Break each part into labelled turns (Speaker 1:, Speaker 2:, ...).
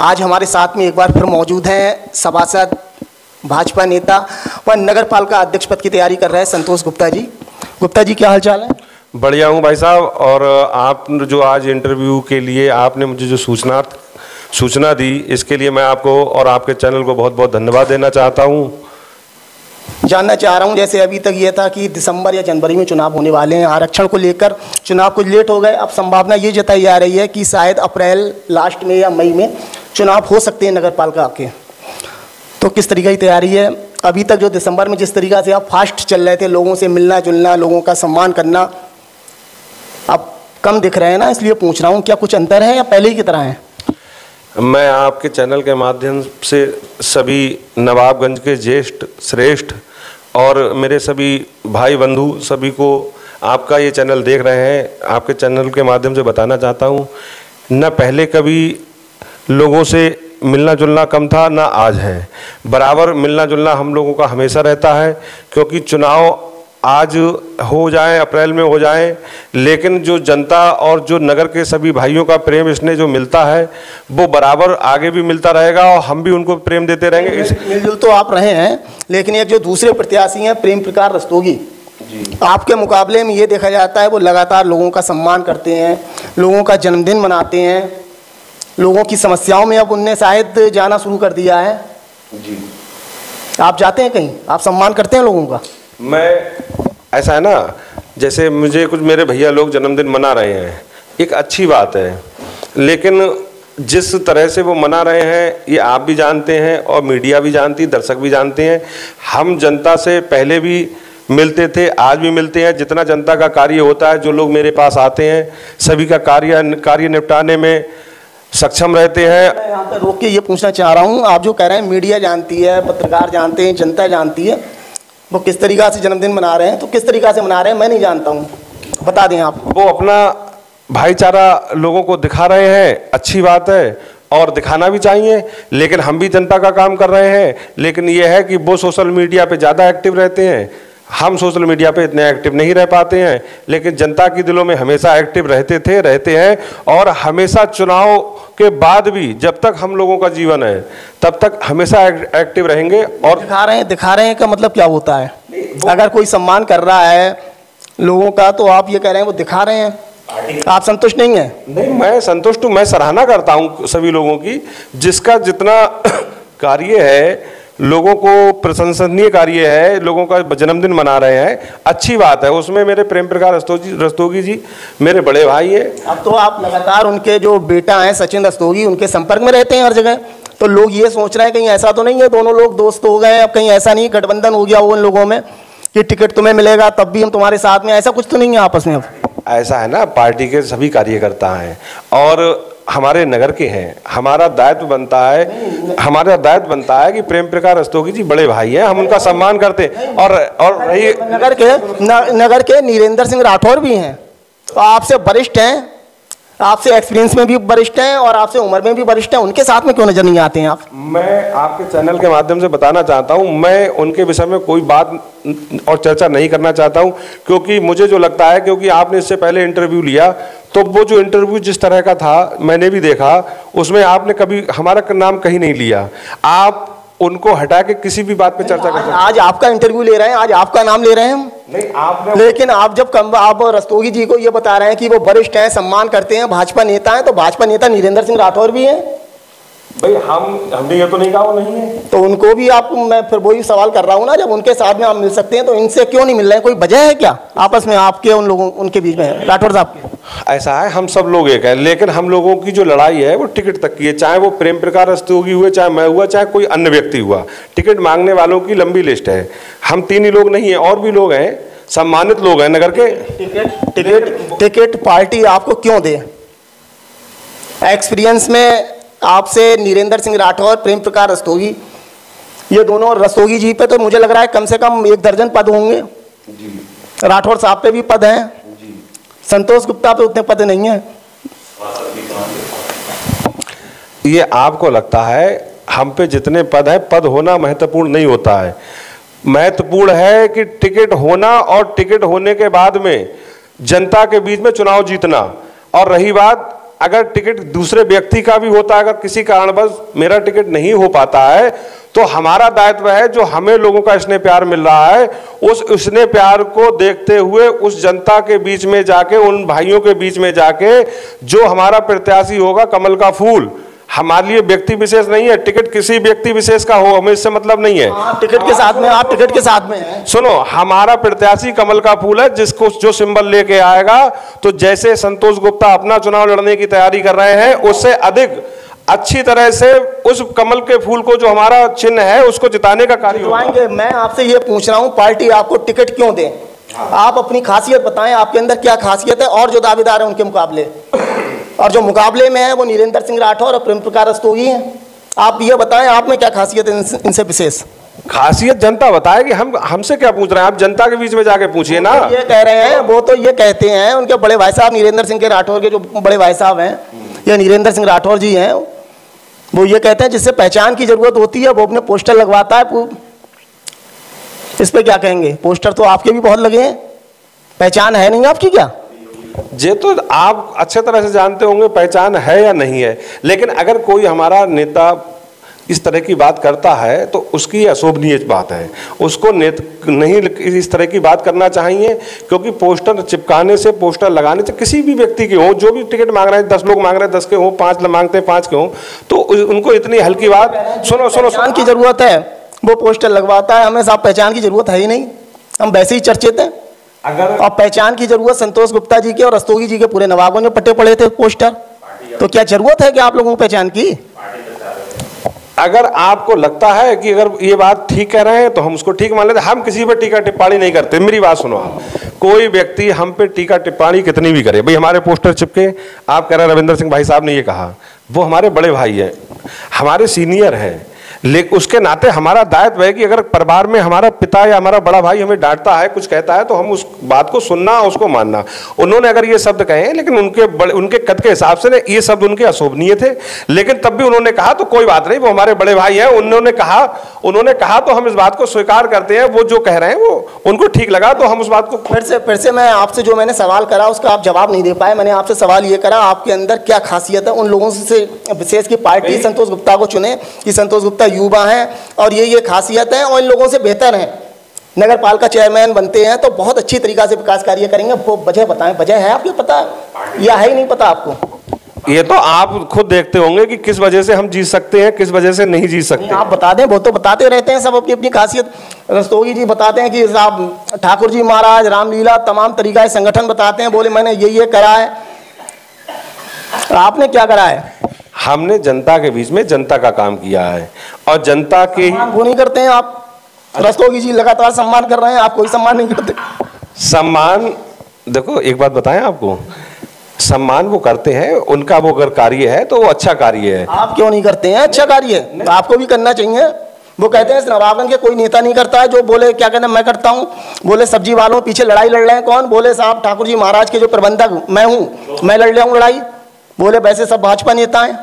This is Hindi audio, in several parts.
Speaker 1: आज हमारे साथ में एक बार फिर मौजूद हैं सभासद, भाजपा नेता व नगर पालिका अध्यक्ष पद की तैयारी कर रहे हैं संतोष गुप्ता जी। गुप्ता जी, क्या हालचाल है?
Speaker 2: बढ़िया हूँ भाई साहब। और आप जो आज इंटरव्यू के लिए आपने मुझे जो सूचना दी, इसके लिए मैं आपको और आपके चैनल को बहुत बहुत धन्यवाद देना चाहता हूँ।
Speaker 1: जानना चाह रहा हूं, जैसे अभी तक ये था कि दिसंबर या जनवरी में चुनाव होने वाले हैं, आरक्षण को लेकर चुनाव कुछ लेट हो गए। अब संभावना ये जताई जा रही है कि शायद अप्रैल लास्ट में या मई में चुनाव हो सकते हैं नगर पालिका के। तो किस तरीके की तैयारी है? अभी तक जो दिसंबर में जिस तरीक़ा से आप फास्ट चल रहे थे, लोगों से मिलना जुलना, लोगों का सम्मान करना, अब कम दिख रहे हैं ना, इसलिए पूछ रहा हूँ, क्या कुछ अंतर है या पहले ही की तरह है?
Speaker 2: मैं आपके चैनल के माध्यम से सभी नवाबगंज के ज्येष्ठ श्रेष्ठ और मेरे सभी भाई बंधु सभी को आपका ये चैनल देख रहे हैं, आपके चैनल के माध्यम से बताना चाहता हूँ, न पहले कभी लोगों से मिलना जुलना कम था, ना आज है। बराबर मिलना जुलना हम लोगों का हमेशा रहता है, क्योंकि चुनाव आज हो जाए, अप्रैल में हो जाए, लेकिन जो जनता और जो नगर के सभी भाइयों का प्रेम स्नेह जो मिलता है वो बराबर आगे भी मिलता रहेगा और हम भी उनको प्रेम देते रहेंगे।
Speaker 1: मिलजुल तो आप रहे हैं, लेकिन एक जो दूसरे प्रत्याशी हैं प्रेम प्रकाश रस्तोगी, आपके मुकाबले में ये देखा जाता है वो लगातार लोगों का सम्मान करते हैं, लोगों का जन्मदिन मनाते हैं, लोगों की समस्याओं में अब उनने शायद जाना शुरू कर दिया है।
Speaker 2: जी,
Speaker 1: आप जाते हैं कहीं, आप सम्मान करते हैं लोगों का?
Speaker 2: मैं ऐसा है ना, जैसे मुझे कुछ मेरे भैया लोग जन्मदिन मना रहे हैं, एक अच्छी बात है, लेकिन जिस तरह से वो मना रहे हैं ये आप भी जानते हैं और मीडिया भी जानती, दर्शक भी जानते हैं। हम जनता से पहले भी मिलते थे, आज भी मिलते हैं। जितना जनता का कार्य होता है, जो लोग मेरे पास आते हैं, सभी का कार्य निपटाने में सक्षम रहते हैं।
Speaker 1: मैं यहाँ पर रोक के ये पूछना चाह रहा हूँ, आप जो कह रहे हैं मीडिया जानती है, पत्रकार जानते हैं, जनता जानती है, वो किस तरीक़ा से जन्मदिन मना रहे हैं, तो किस तरीक़ा से मना रहे हैं मैं नहीं जानता हूँ, बता दें आप।
Speaker 2: वो अपना भाईचारा लोगों को दिखा रहे हैं, अच्छी बात है और दिखाना भी चाहिए, लेकिन हम भी जनता का काम कर रहे हैं। लेकिन ये है कि वो सोशल मीडिया पे ज़्यादा एक्टिव रहते हैं, हम सोशल मीडिया पे इतने एक्टिव नहीं रह पाते हैं, लेकिन जनता के दिलों में हमेशा एक्टिव रहते हैं और हमेशा चुनाव के बाद भी जब तक हम लोगों का जीवन है तब तक हमेशा एक्टिव रहेंगे। और
Speaker 1: दिखा रहे हैं का मतलब क्या होता है? अगर कोई सम्मान कर रहा है लोगों का तो आप ये कह रहे हैं वो दिखा रहे हैं, आप संतुष्ट नहीं हैं?
Speaker 2: नहीं, मैं संतुष्ट हूँ। मैं सराहना करता हूँ सभी लोगों की, जिसका जितना कार्य है, लोगों को प्रशंसनीय कार्य है, लोगों का जन्मदिन मना रहे हैं, अच्छी बात है। उसमें मेरे प्रेम प्रकाश रस्तोगी जी मेरे बड़े भाई हैं।
Speaker 1: अब तो आप लगातार उनके जो बेटा हैं सचिन रस्तोगी, उनके संपर्क में रहते हैं हर जगह, तो लोग ये सोच रहे हैं कहीं ऐसा तो नहीं है दोनों लोग दोस्त हो गए, अब कहीं ऐसा नहीं गठबंधन हो गया उन लोगों में कि टिकट तुम्हें मिलेगा तब भी हम तुम्हारे साथ में, ऐसा कुछ तो नहीं है आपस में? अब
Speaker 2: ऐसा है ना, पार्टी के सभी कार्यकर्ता हैं और हमारे नगर के हैं, हमारा दायित्व बनता है कि प्रेम प्रकाश रस्तोगी जी बड़े भाई हैं, हम उनका सम्मान करते हैं। और रही
Speaker 1: नगर के नीरेंद्र सिंह राठौर भी हैं, तो आपसे वरिष्ठ हैं, आपसे एक्सपीरियंस में भी वरिष्ठ हैं और आपसे उम्र में भी वरिष्ठ हैं, उनके साथ में क्यों नजर नहीं आते हैं आप?
Speaker 2: मैं आपके चैनल के माध्यम से बताना चाहता हूं, मैं उनके विषय में कोई बात और चर्चा नहीं करना चाहता हूं, क्योंकि मुझे जो लगता है, क्योंकि आपने इससे पहले इंटरव्यू लिया तो वो जो इंटरव्यू जिस तरह का था मैंने भी देखा, उसमें आपने कभी हमारा नाम कहीं नहीं लिया। आप उनको हटा के किसी भी बात पे चर्चा कर सकते हैं।
Speaker 1: आज आपका इंटरव्यू ले रहे हैं, आज आपका नाम ले रहे हैं हम
Speaker 2: नहीं, आपने
Speaker 1: लेकिन आप जब आप रस्तोगी जी को ये बता रहे हैं कि वो वरिष्ठ हैं, सम्मान करते हैं, भाजपा नेता हैं, तो भाजपा नेता नीरेंद्र सिंह राठौर भी हैं
Speaker 2: भाई। हमने ये तो नहीं कहा वो नहीं है,
Speaker 1: तो उनको भी आप, मैं फिर वही सवाल कर रहा हूँ ना, जब उनके साथ में आप मिल सकते हैं तो इनसे क्यों नहीं मिल रहे हैं? कोई वजह है क्या आपस में आपके उन लोगों उनके बीच में, राठौर साहब के?
Speaker 2: ऐसा है, हम सब लोग एक है, लेकिन हम लोगों की जो लड़ाई है वो टिकट तक की है, चाहे वो प्रेम प्रकाश रस्तोगी हुए, चाहे मैं हुआ, चाहे कोई अन्य व्यक्ति हुआ। टिकट मांगने वालों की लंबी लिस्ट है, हम तीन ही लोग नहीं है, और भी लोग हैं, सम्मानित लोग हैं नगर के।
Speaker 1: टिकट पार्टी आपको क्यों दे? एक्सपीरियंस में आपसे नीरेंद्र सिंह राठौर, प्रेम प्रकाश रस्तोगी, ये दोनों, रस्तोगी जी पे तो मुझे लग रहा है कम से कम 1 दर्जन पद होंगे जी। राठौर साहब पे भी पद हैं जी। संतोष गुप्ता पे उतने पद नहीं हैं।
Speaker 2: ये आपको लगता है हम पे जितने पद है, पद होना महत्वपूर्ण नहीं होता है। महत्वपूर्ण है कि टिकट होना और टिकट होने के बाद में जनता के बीच में चुनाव जीतना। और रही बात अगर टिकट दूसरे व्यक्ति का भी होता है, अगर किसी कारणवश मेरा टिकट नहीं हो पाता है तो हमारा दायित्व है, जो हमें लोगों का स्नेह प्यार मिल रहा है उस स्नेह प्यार को देखते हुए उस जनता के बीच में जाके, उन भाइयों के बीच में जाके, जो हमारा प्रत्याशी होगा कमल का फूल, हमारे लिए व्यक्ति विशेष नहीं है, टिकट किसी व्यक्ति विशेष का हो हमें इससे मतलब नहीं है।
Speaker 1: टिकट के साथ में, आप टिकट के साथ में हैं।
Speaker 2: सुनो, हमारा प्रत्याशी कमल का फूल है, जिसको जो सिंबल लेके आएगा, तो जैसे संतोष गुप्ता अपना चुनाव लड़ने की तैयारी कर रहे हैं उससे अधिक अच्छी तरह से उस कमल के फूल को, जो हमारा चिन्ह है, उसको जिताने का कार्य
Speaker 1: होगा। मैं आपसे ये पूछ रहा हूँ, पार्टी आपको टिकट क्यों दे? आप अपनी खासियत बताएं, आपके अंदर क्या खासियत है और जो दावेदार है उनके मुकाबले, और जो मुकाबले में है वो नीरेंद्र सिंह राठौर और प्रेम प्रकाश रस्तोगी हैं। आप ये बताएं, आप में क्या खासियत है इनसे विशेष?
Speaker 2: खासियत जनता बताएगी, हमसे क्या पूछ रहे हैं? आप जनता के बीच में जाके पूछिए ना।
Speaker 1: ये कह रहे हैं, वो तो ये कहते हैं, उनके बड़े भाई साहब नीरेंद्र सिंह के राठौर के जो बड़े भाई साहब हैं, ये नीरेंद्र सिंह राठौर जी हैं, वो ये कहते हैं जिससे पहचान की जरूरत होती है वो अपने पोस्टर लगवाता है। इस पे क्या कहेंगे? पोस्टर तो आपके भी बहुत लगे हैं, पहचान है नहीं आपकी क्या?
Speaker 2: ये तो आप अच्छे तरह से जानते होंगे पहचान है या नहीं है, लेकिन अगर कोई हमारा नेता इस तरह की बात करता है तो उसकी अशोभनीय बात है, उसको नहीं इस तरह की बात करना चाहिए, क्योंकि पोस्टर चिपकाने से, पोस्टर लगाने से, किसी भी व्यक्ति के हो, जो भी टिकट मांग रहे हैं, 10 लोग मांग रहे हैं 10 के हो, 5 मांगते हैं 5 के हो, तो उनको इतनी हल्की बात। सुनो, पहचान
Speaker 1: की जरूरत है, वो पोस्टर लगवाता है, हमें साहब पहचान की जरूरत है ही नहीं, हम वैसे ही चर्चित हैं।
Speaker 2: अगर
Speaker 1: और पहचान की जरूरत संतोष गुप्ता जी के और रस्तोगी जी के पूरे नवाबों ने पट्टे पड़े थे पोस्टर, तो क्या जरूरत है कि आप लोगों को पहचान की?
Speaker 2: अगर आपको लगता है कि अगर ये बात ठीक कह रहे हैं तो हम उसको ठीक मान लेते, हम किसी पर टीका टिप्पणी नहीं करते। मेरी बात सुनो, आप कोई व्यक्ति हम पे टीका टिप्पणी कितनी भी करे, भाई हमारे पोस्टर चिपके, आप कह रहे हैं रविंद्र सिंह भाई साहब ने ये कहा, वो हमारे बड़े भाई हैं, हमारे सीनियर हैं, लेकिन उसके नाते हमारा दायित्व है कि अगर परिवार में हमारा पिता या हमारा बड़ा भाई हमें डांटता है, कुछ कहता है, तो हम उस बात को सुनना, उसको मानना। उन्होंने अगर ये शब्द कहे, लेकिन उनके कद के हिसाब से ये शब्द उनके अशोभनीय थे, लेकिन तब भी उन्होंने कहा तो कोई बात नहीं, वो हमारे बड़े भाई हैं, उन्होंने कहा तो हम इस बात को स्वीकार करते हैं। वो जो कह रहे हैं वो उनको ठीक लगा तो हम उस बात को
Speaker 1: फिर से मैं आपसे जो मैंने सवाल करा उसका आप जवाब नहीं दे पाए। मैंने आपसे सवाल ये करा, आपके अंदर क्या खासियत है उन लोगों से विशेष की पार्टी संतोष गुप्ता को चुने कि संतोष गुप्ता युवा हैं और ये खासियत है और इन लोगों से बेहतर हैं, नगर पालिका चेयरमैन बनते हैं तो बहुत अच्छी तरीका से विकास कार्य करेंगे। वो वजह बताएं, वजह है आपको पता या है ही नहीं पता आपको?
Speaker 2: ये तो आप खुद देखते होंगे कि किस वजह से हम जीत सकते हैं, किस वजह से नहीं जीत सकते।
Speaker 1: आप बता दें, वो तो बताते रहते हैं सब अपनी अपनी खासियत। रस्तोगी जी बताते हैं कि साहब ठाकुर जी महाराज रामलीला तमाम तरीका के संगठन बताते हैं, बोले मैंने ये करा है। आपने क्या करा है?
Speaker 2: हमने जनता के बीच में जनता का काम किया है और जनता के
Speaker 1: वो नहीं करते हैं आप। रस्तोगी जी लगातार सम्मान कर रहे हैं, आप कोई सम्मान नहीं करते।
Speaker 2: सम्मान देखो, एक बात बताएं आपको, सम्मान वो करते हैं, उनका वो अगर कार्य है तो वो अच्छा कार्य है।
Speaker 1: आप क्यों नहीं करते हैं? अच्छा कार्य तो आपको भी करना चाहिए। वो कहते हैं नवाबगंज के कोई नेता नहीं करता है, जो बोले क्या कहते हैं मैं करता हूँ। बोले सब्जी वालों पीछे लड़ाई लड़ रहे हैं कौन? बोले साहब ठाकुर जी महाराज के जो प्रबंधक मैं हूँ, मैं लड़ रहा हूँ लड़ाई। बोले वैसे सब भाजपा नेता हैं।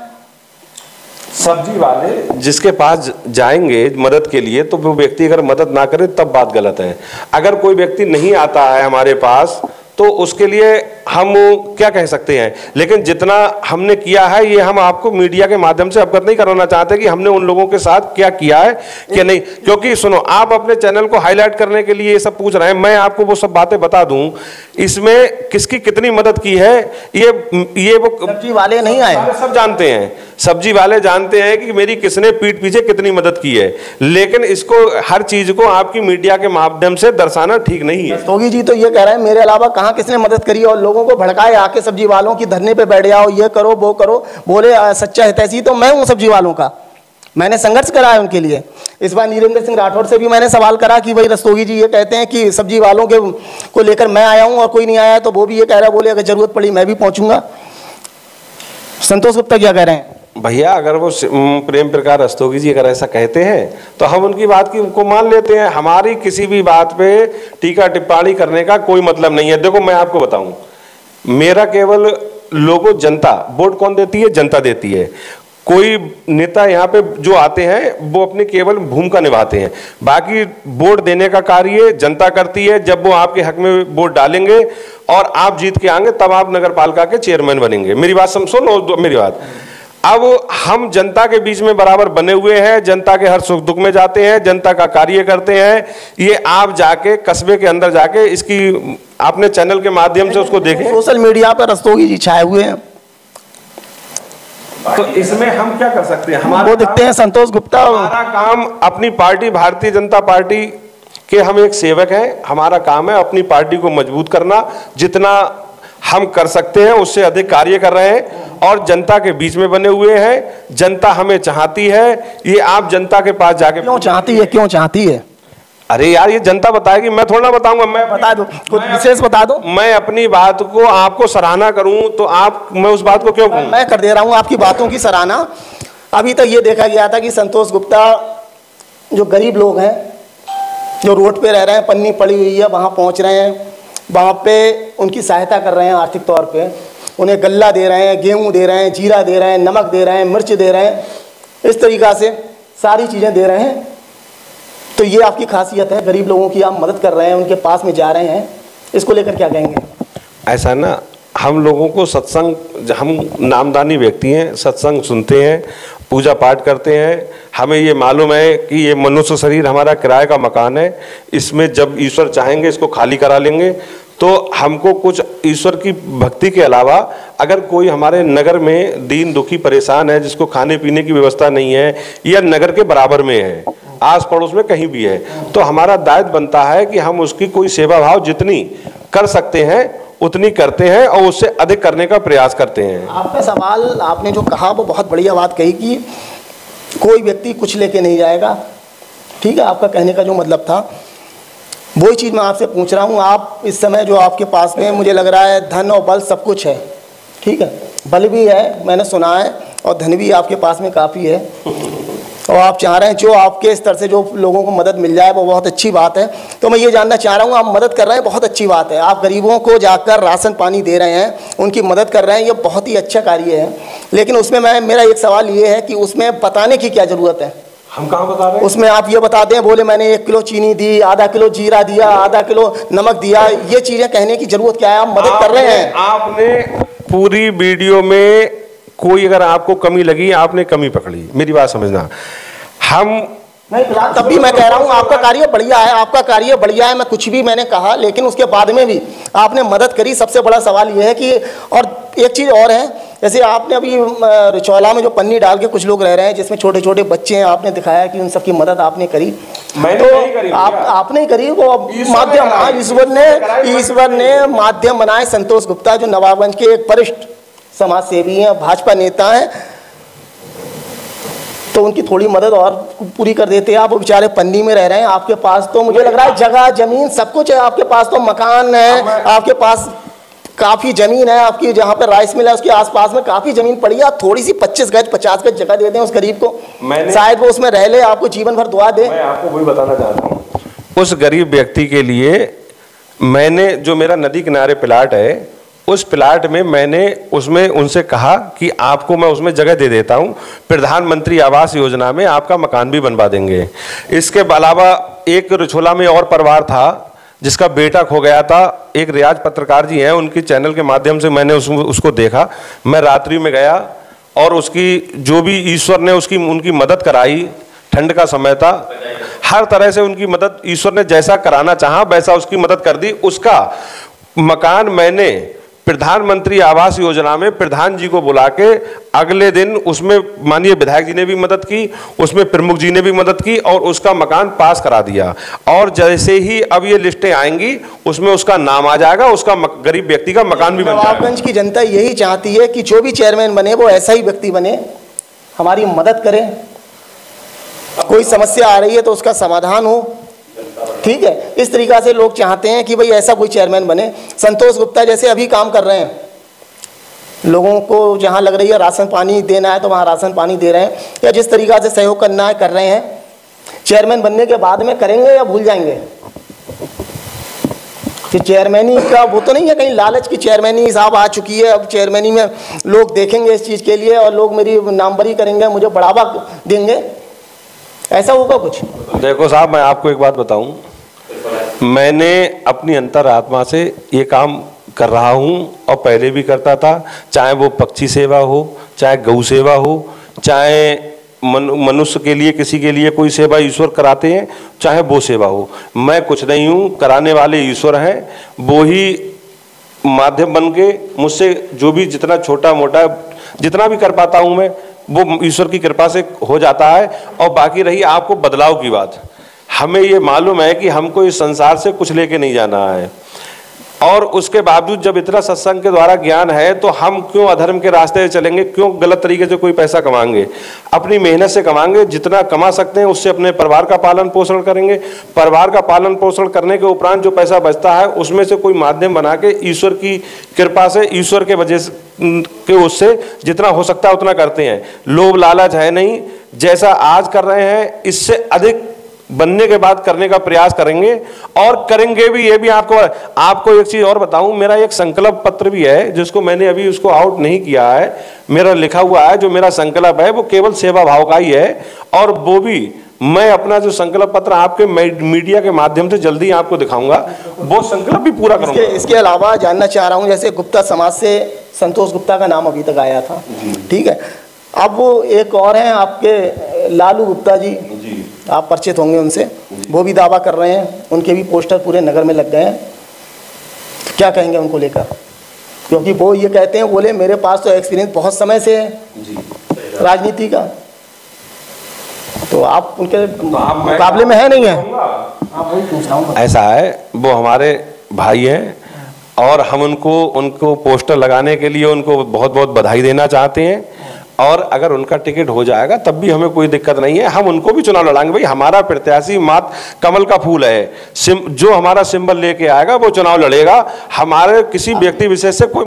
Speaker 2: सब्जी वाले जिसके पास जाएंगे मदद के लिए तो वो व्यक्ति अगर मदद ना करे तब बात गलत है। अगर कोई व्यक्ति नहीं आता है हमारे पास तो उसके लिए हम क्या कह सकते हैं, लेकिन जितना हमने किया है ये हम आपको मीडिया के माध्यम से अवगत नहीं कराना चाहते कि हमने उन लोगों के साथ क्या किया है क्या नहीं। क्योंकि सुनो, आप अपने चैनल को हाईलाइट करने के लिए ये सब पूछ रहे हैं, मैं आपको वो सब बातें बता दूं इसमें किसकी कितनी मदद की है। ये वो
Speaker 1: सब्जी वाले नहीं आए,
Speaker 2: सब जानते हैं, सब्जी वाले जानते हैं कि मेरी किसने पीठ पीछे कितनी मदद की है, लेकिन इसको हर चीज को आपकी मीडिया के माध्यम से दर्शाना ठीक नहीं है।
Speaker 1: रस्तोगी जी तो ये कह रहे हैं मेरे अलावा कहाँ किसने मदद करी और लोगों को भड़काए आके सब्जी वालों की धरने पे बैठ जाओ, ये करो वो करो। बोले सच्चा हितैषी तो मैं हूँ सब्जी वालों का, मैंने संघर्ष करा है उनके लिए। इस बार नीरेंद्र सिंह राठौर से भी मैंने सवाल करा कि भाई रस्तोगी जी ये कहते हैं कि सब्जी वालों के को लेकर मैं आया हूँ और कोई नहीं आया, तो वो भी ये कह रहा है, बोले अगर जरूरत पड़ी मैं भी पहुंचूंगा। संतोष गुप्ता क्या कह रहे हैं?
Speaker 2: भैया अगर वो प्रेम प्रकाश रस्तोगी जी अगर ऐसा कहते हैं तो हम उनकी बात को मान लेते हैं। हमारी किसी भी बात पे टीका टिप्पणी करने का कोई मतलब नहीं है। देखो मैं आपको बताऊं, मेरा केवल लोगो जनता, वोट कौन देती है? जनता देती है। कोई नेता यहाँ पे जो आते हैं वो अपनी केवल भूमिका निभाते हैं, बाकी वोट देने का कार्य जनता करती है। जब वो आपके हक में वोट डालेंगे और आप जीत के आएंगे तब आप नगर पालिका के चेयरमैन बनेंगे। मेरी बात सुनो मेरी बात। अब हम जनता के बीच में बराबर बने हुए हैं, जनता के हर सुख दुख में जाते हैं, जनता का कार्य करते हैं। ये आप जाके कस्बे के अंदर जाके इसकी आपने चैनल के माध्यम से उसको देखें।
Speaker 1: सोशल मीडिया पर रस्तोगी जी छाए हुए हैं,
Speaker 2: तो इसमें हम क्या कर सकते हैं? हमारा
Speaker 1: वो दिखते हैं संतोष गुप्ता।
Speaker 2: हमारा काम अपनी पार्टी भारतीय जनता पार्टी के हम एक सेवक हैं। हमारा काम है अपनी पार्टी को मजबूत करना। जितना हम कर सकते हैं उससे अधिक कार्य कर रहे हैं और जनता के बीच में बने हुए हैं। जनता हमें चाहती है। ये आप जनता के पास जाके
Speaker 1: क्यों चाहती है, क्यों चाहती है?
Speaker 2: अरे यार ये जनता बताएगी, मैं थोड़ा ना बताऊंगा। मैं
Speaker 1: बता दो, कुछ विशेष बता दो।
Speaker 2: मैं अपनी बात को आपको सराहना करूं तो आप, मैं उस बात को क्यों कहूं?
Speaker 1: मैं कर दे रहा हूं आपकी बातों की सराहना। अभी तक ये देखा गया था कि संतोष गुप्ता जो गरीब लोग हैं, जो रोड पे रह रहे हैं, पन्नी पड़ी हुई है, वहाँ पहुँच रहे हैं, वहाँ पे उनकी सहायता कर रहे हैं आर्थिक तौर पे। उन्हें गल्ला दे रहे हैं, गेहूँ दे रहे हैं, जीरा दे रहे हैं, नमक दे रहे हैं, मिर्च दे रहे हैं, इस तरीक़ा से सारी चीज़ें दे रहे हैं। तो ये आपकी खासियत है, गरीब लोगों की आप मदद कर रहे हैं, उनके पास में जा रहे हैं। इसको लेकर क्या कहेंगे?
Speaker 2: ऐसा ना, हम लोगों को सत्संग, हम नामदानी व्यक्ति हैं, सत्संग सुनते हैं, पूजा पाठ करते हैं। हमें ये मालूम है कि ये मनुष्य शरीर हमारा किराए का मकान है। इसमें जब ईश्वर चाहेंगे इसको खाली करा लेंगे। तो हमको कुछ ईश्वर की भक्ति के अलावा अगर कोई हमारे नगर में दीन दुखी परेशान है, जिसको खाने पीने की व्यवस्था नहीं है या नगर के बराबर में है, आस पड़ोस में कहीं भी है, तो हमारा दायित्व बनता है कि हम उसकी कोई सेवा भाव जितनी कर सकते हैं उतनी करते हैं और उससे अधिक करने का प्रयास करते हैं।
Speaker 1: आपका सवाल आपने जो कहा वो बहुत बढ़िया बात कही कि कोई व्यक्ति कुछ लेके नहीं जाएगा। ठीक है, आपका कहने का जो मतलब था वही चीज़ मैं आपसे पूछ रहा हूँ। आप इस समय जो आपके पास में, मुझे लग रहा है धन और बल सब कुछ है। ठीक है, बल भी है मैंने सुना है, और धन भी आपके पास में काफ़ी है, और आप चाह रहे हैं जो आपके स्तर से जो लोगों को मदद मिल जाए वो बहुत अच्छी बात है। तो मैं ये जानना चाह रहा हूँ, आप मदद कर रहे हैं, बहुत अच्छी बात है। आप गरीबों को जाकर राशन पानी दे रहे हैं, उनकी मदद कर रहे हैं, ये बहुत ही अच्छा कार्य है। लेकिन उसमें मेरा एक सवाल ये है कि उसमें बताने की क्या ज़रूरत है?
Speaker 2: हम कहाँ बता रहे हैं?
Speaker 1: उसमें आप ये बता दें, बोले मैंने 1 किलो चीनी दी, आधा किलो जीरा दिया, आधा किलो नमक दिया, ये चीज़ें कहने की ज़रूरत क्या है? आप मदद कर रहे हैं।
Speaker 2: आपने पूरी वीडियो में कोई अगर आपको कमी लगी, आपने कमी पकड़ी, मेरी बात समझना। हम
Speaker 1: नहीं, तब भी मैं कह रहा हूँ आपका कार्य बढ़िया है, आपका कार्य बढ़िया है, मैं कुछ भी मैंने कहा, लेकिन उसके बाद में भी आपने मदद करी। सबसे बड़ा सवाल ये है कि, और एक चीज़ और है, जैसे आपने अभी रिचौला में जो पन्नी डाल के कुछ लोग रह रहे हैं जिसमें छोटे छोटे बच्चे हैं, आपने दिखाया कि उन सबकी मदद आपने करी।
Speaker 2: मैंने नहीं करी,
Speaker 1: आपने ही करी, वो माध्यम, ईश्वर ने माध्यम बनाए। संतोष गुप्ता जो नवाबगंज के एक वरिष्ठ समाज सेवी हैं, भाजपा नेता हैं, तो उनकी थोड़ी मदद और पूरी कर देते हैं। आप वो बेचारे पन्नी में रह रहे हैं, आपके पास तो मुझे लग रहा है जगह जमीन सब कुछ है, आपके पास तो मकान है, आपके पास काफ़ी ज़मीन है, आपकी जहाँ पे राइस मिल है उसके आसपास में काफ़ी ज़मीन पड़ी है। थोड़ी सी 25 गज 50 गज जगह दे दें उस गरीब को, शायद वो उसमें रह ले, आपको जीवन भर दुआ दे।
Speaker 2: मैं आपको वही बताना चाहता हूँ, उस गरीब व्यक्ति के लिए मैंने, जो मेरा नदी किनारे प्लाट है, उस प्लाट में मैंने उसमें उनसे कहा कि आपको मैं उसमें जगह दे देता हूं, प्रधानमंत्री आवास योजना में आपका मकान भी बनवा देंगे। इसके अलावा एक रिछोला में और परिवार था जिसका बेटा खो गया था। एक रियाज पत्रकार जी हैं, उनकी चैनल के माध्यम से मैंने उसको देखा। मैं रात्रि में गया और उसकी जो भी ईश्वर ने उनकी मदद कराई, ठंड का समय था, हर तरह से उनकी मदद ईश्वर ने जैसा कराना चाहा वैसा उसकी मदद कर दी। उसका मकान मैंने प्रधानमंत्री आवास योजना में प्रधान जी को बुला के अगले दिन उसमें माननीय विधायक जी ने भी मदद की, उसमें प्रमुख जी ने भी मदद की और उसका मकान पास करा दिया। और जैसे ही अब ये लिस्टें आएंगी उसमें उसका नाम आ जाएगा, उसका गरीब व्यक्ति का मकान भी बन जाएगा।
Speaker 1: नवाबगंज की जनता यही चाहती है कि जो भी चेयरमैन बने वो ऐसा ही व्यक्ति बने, हमारी मदद करे, कोई समस्या आ रही है तो उसका समाधान हो। ठीक है, इस तरीक़ा से लोग चाहते हैं कि भाई ऐसा कोई चेयरमैन बने। संतोष गुप्ता जैसे अभी काम कर रहे हैं, लोगों को जहां लग रही है राशन पानी देना है तो वहां राशन पानी दे रहे हैं, या जिस तरीक़ा से सहयोग करना है कर रहे हैं। चेयरमैन बनने के बाद में करेंगे या भूल जाएंगे? फिर चेयरमैनी का वो तो नहीं है कहीं लालच की चेयरमैनी साहब आ चुकी है, अब चेयरमैनी में लोग देखेंगे इस चीज़ के लिए और लोग मेरी नामवरी करेंगे, मुझे बढ़ावा देंगे, ऐसा होगा कुछ?
Speaker 2: देखो साहब, मैं आपको एक बात बताऊं, मैंने अपनी अंतरात्मा से ये काम कर रहा हूँ और पहले भी करता था, चाहे वो पक्षी सेवा हो, चाहे गौ सेवा हो, चाहे मनुष्य के लिए किसी के लिए कोई सेवा ईश्वर कराते हैं, चाहे वो सेवा हो। मैं कुछ नहीं हूँ, कराने वाले ईश्वर हैं, वो ही माध्यम बन के मुझसे जो भी जितना छोटा मोटा जितना भी कर पाता हूँ मैं, वो ईश्वर की कृपा से हो जाता है। और बाकी रही आपको बदलाव की बात, हमें ये मालूम है कि हमको इस संसार से कुछ लेके नहीं जाना है, और उसके बावजूद जब इतना सत्संग के द्वारा ज्ञान है तो हम क्यों अधर्म के रास्ते से चलेंगे, क्यों गलत तरीके से कोई पैसा कमाएंगे? अपनी मेहनत से कमाएंगे, जितना कमा सकते हैं उससे अपने परिवार का पालन पोषण करेंगे। परिवार का पालन पोषण करने के उपरांत जो पैसा बचता है उसमें से कोई माध्यम बना के ईश्वर की कृपा से, ईश्वर के वजह से के उससे जितना हो सकता है उतना करते हैं। लोभ लालच है नहीं, जैसा आज कर रहे हैं इससे अधिक बनने के बाद करने का प्रयास करेंगे, और करेंगे भी। ये भी आपको एक चीज और बताऊं, मेरा एक संकल्प पत्र भी है जिसको मैंने अभी उसको आउट नहीं किया है, मेरा लिखा हुआ है। जो मेरा संकल्प है वो केवल सेवा भाव का ही है, और वो भी मैं अपना जो संकल्प पत्र आपके मीडिया के माध्यम से जल्दी आपको दिखाऊंगा, वो संकल्प भी पूरा करूंगा।
Speaker 1: इसके अलावा जानना चाह रहा हूँ, जैसे गुप्ता समाज से संतोष गुप्ता का नाम अभी तक आया था, ठीक है, अब वो एक और हैं आपके लालू गुप्ता जी, आप परिचित होंगे उनसे, वो भी दावा कर रहे हैं, उनके भी पोस्टर पूरे नगर में लग गए हैं, क्या कहेंगे उनको लेकर? क्योंकि वो ये कहते हैं, बोले मेरे पास तो एक्सपीरियंस बहुत समय से है राजनीति का, तो आप उनके मुकाबले में है नहीं है? आप वही पूछ रहा हूँ।
Speaker 2: ऐसा है, वो हमारे भाई हैं और हम उनको पोस्टर लगाने के लिए उनको बहुत बहुत बधाई देना चाहते हैं, और अगर उनका टिकट हो जाएगा तब भी हमें कोई दिक्कत नहीं है, हम उनको भी चुनाव लड़ाएंगे। भाई हमारा प्रत्याशी मात कमल का फूल है, जो हमारा सिंबल लेके आएगा वो चुनाव लड़ेगा, हमारे किसी व्यक्ति विशेष से कोई